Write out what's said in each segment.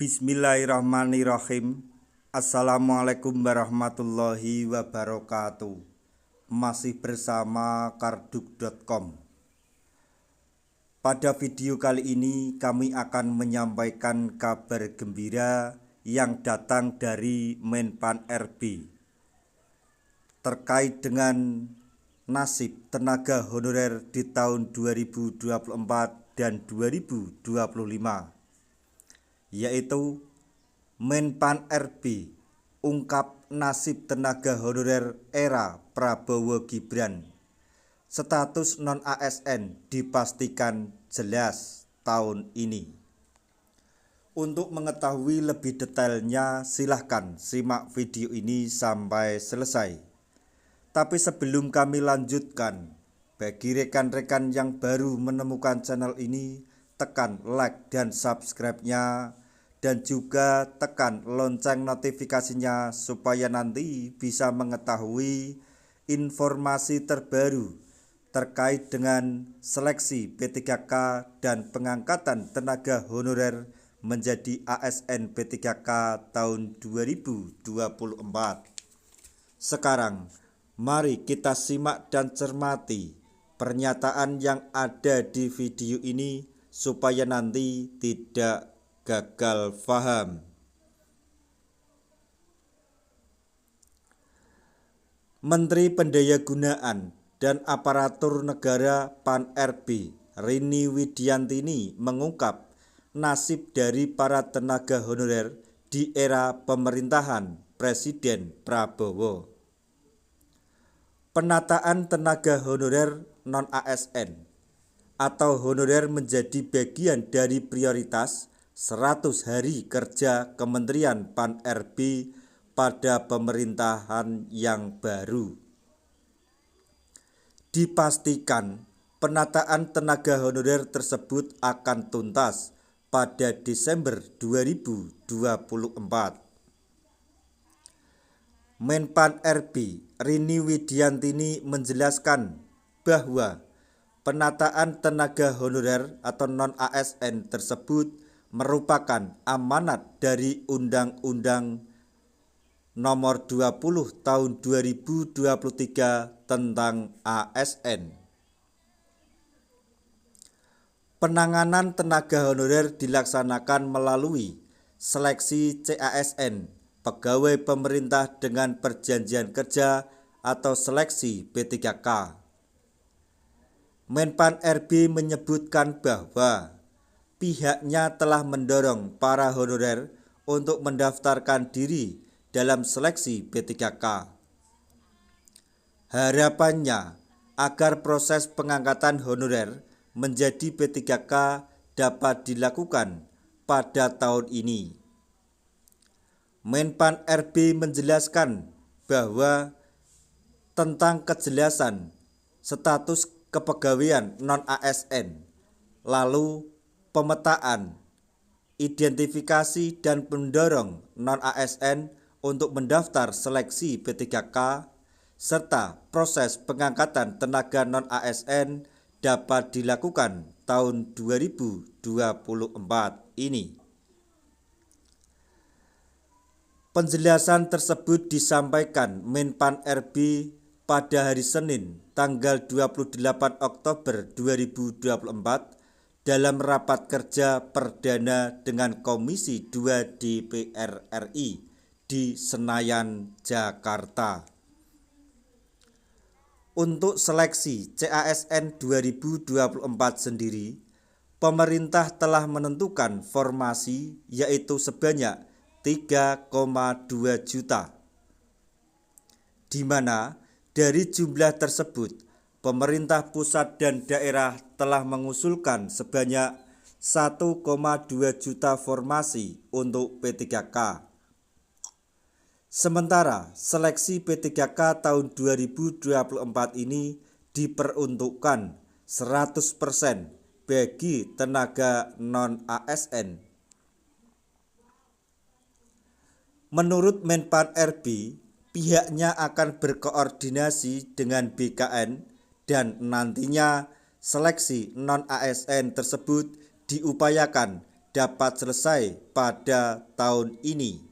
Bismillahirrahmanirrahim. Assalamualaikum warahmatullahi wabarakatuh. Masih bersama karduk.com. Pada video kali ini kami akan menyampaikan kabar gembira yang datang dari Menpan RB terkait dengan nasib tenaga honorer di tahun 2024 dan 2025, yaitu Menpan RB ungkap nasib tenaga honorer era Prabowo Gibran. Status non-ASN dipastikan jelas tahun ini. Untuk mengetahui lebih detailnya, silahkan simak video ini sampai selesai. Tapi sebelum kami lanjutkan, bagi rekan-rekan yang baru menemukan channel ini, tekan like dan subscribe-nya, dan juga tekan lonceng notifikasinya supaya nanti bisa mengetahui informasi terbaru terkait dengan seleksi P3K dan pengangkatan tenaga honorer menjadi ASN P3K tahun 2024. Sekarang, mari kita simak dan cermati pernyataan yang ada di video ini supaya nanti tidak gagal paham. Menteri Pendayagunaan dan Aparatur Negara PAN RB Rini Widiantini mengungkap nasib dari para tenaga honorer di era pemerintahan Presiden Prabowo. Penataan tenaga honorer non-ASN atau honorer menjadi bagian dari prioritas 100 hari kerja Kementerian PAN RB pada pemerintahan yang baru. Dipastikan penataan tenaga honorer tersebut akan tuntas pada Desember 2024. Menpan RB Rini Widiantini menjelaskan bahwa penataan tenaga honorer atau non-ASN tersebut merupakan amanat dari Undang-Undang Nomor 20 Tahun 2023 tentang ASN. Penanganan tenaga honorer dilaksanakan melalui seleksi CASN, pegawai pemerintah dengan perjanjian kerja atau seleksi P3K. Menpan RB menyebutkan bahwa pihaknya telah mendorong para honorer untuk mendaftarkan diri dalam seleksi P3K. Harapannya agar proses pengangkatan honorer menjadi P3K dapat dilakukan pada tahun ini. Menpan RB menjelaskan bahwa tentang kejelasan status kepegawaian non-ASN, lalu pemetaan, identifikasi dan mendorong non-ASN untuk mendaftar seleksi P3K, serta proses pengangkatan tenaga non-ASN dapat dilakukan tahun 2024 ini. Penjelasan tersebut disampaikan Menpan RB pada hari Senin tanggal 28 Oktober 2024 dalam rapat kerja perdana dengan Komisi 2 DPR RI di Senayan, Jakarta. Untuk seleksi CASN 2024 sendiri, pemerintah telah menentukan formasi yaitu sebanyak 3,2 juta, di mana dari jumlah tersebut pemerintah pusat dan daerah telah mengusulkan sebanyak 1,2 juta formasi untuk P3K. Sementara seleksi P3K tahun 2024 ini diperuntukkan 100% bagi tenaga non-ASN. Menurut Menpan RB, pihaknya akan berkoordinasi dengan BKN dan nantinya seleksi non-ASN tersebut diupayakan dapat selesai pada tahun ini,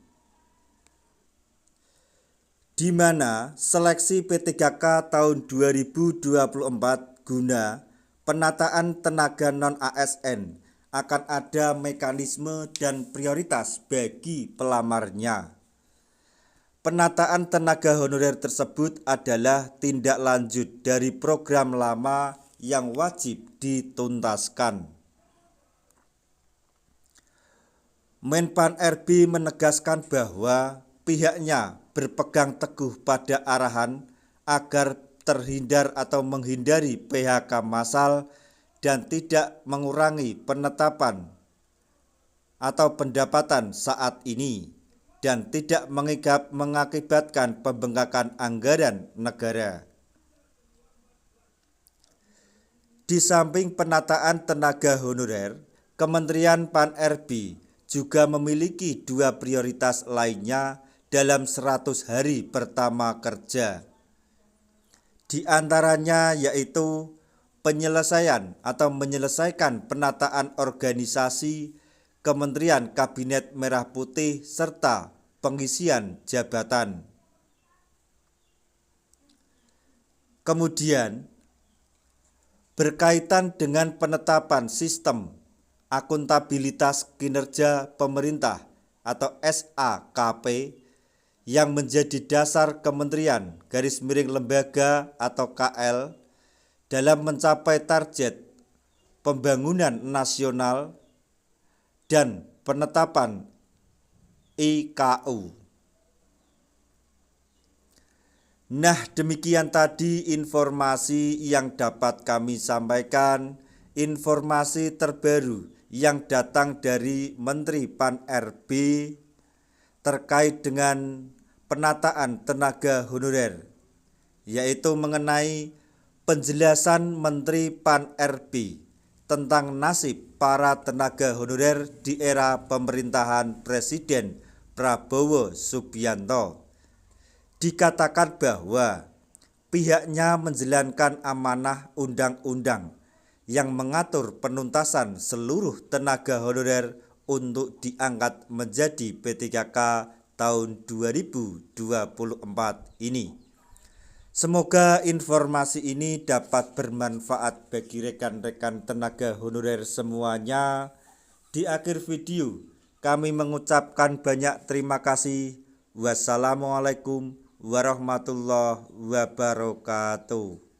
di mana seleksi P3K tahun 2024 guna penataan tenaga non-ASN akan ada mekanisme dan prioritas bagi pelamarnya. Penataan tenaga honorer tersebut adalah tindak lanjut dari program lama yang wajib dituntaskan. Menpan RB menegaskan bahwa pihaknya berpegang teguh pada arahan agar terhindar atau menghindari PHK massal dan tidak mengurangi penetapan atau pendapatan saat ini, dan tidak mengakibatkan pembengkakan anggaran negara. Di samping penataan tenaga honorer, Kementerian Pan-RB juga memiliki dua prioritas lainnya dalam 100 hari pertama kerja. Di antaranya yaitu menyelesaikan penataan organisasi Kementerian Kabinet Merah Putih serta pengisian jabatan. Kemudian, berkaitan dengan penetapan sistem akuntabilitas kinerja pemerintah atau SAKP yang menjadi dasar kementerian lembaga atau KL dalam mencapai target pembangunan nasional dan penetapan IKU. Nah, demikian tadi informasi yang dapat kami sampaikan, informasi terbaru yang datang dari Menteri Pan-RB terkait dengan penataan tenaga honorer, yaitu mengenai penjelasan Menteri Pan-RB tentang nasib para tenaga honorer di era pemerintahan Presiden Prabowo Subianto. Dikatakan bahwa pihaknya menjalankan amanah undang-undang yang mengatur penuntasan seluruh tenaga honorer untuk diangkat menjadi P3K tahun 2024 ini. Semoga informasi ini dapat bermanfaat bagi rekan-rekan tenaga honorer semuanya. Di akhir video, kami mengucapkan banyak terima kasih. Wassalamualaikum warahmatullahi wabarakatuh.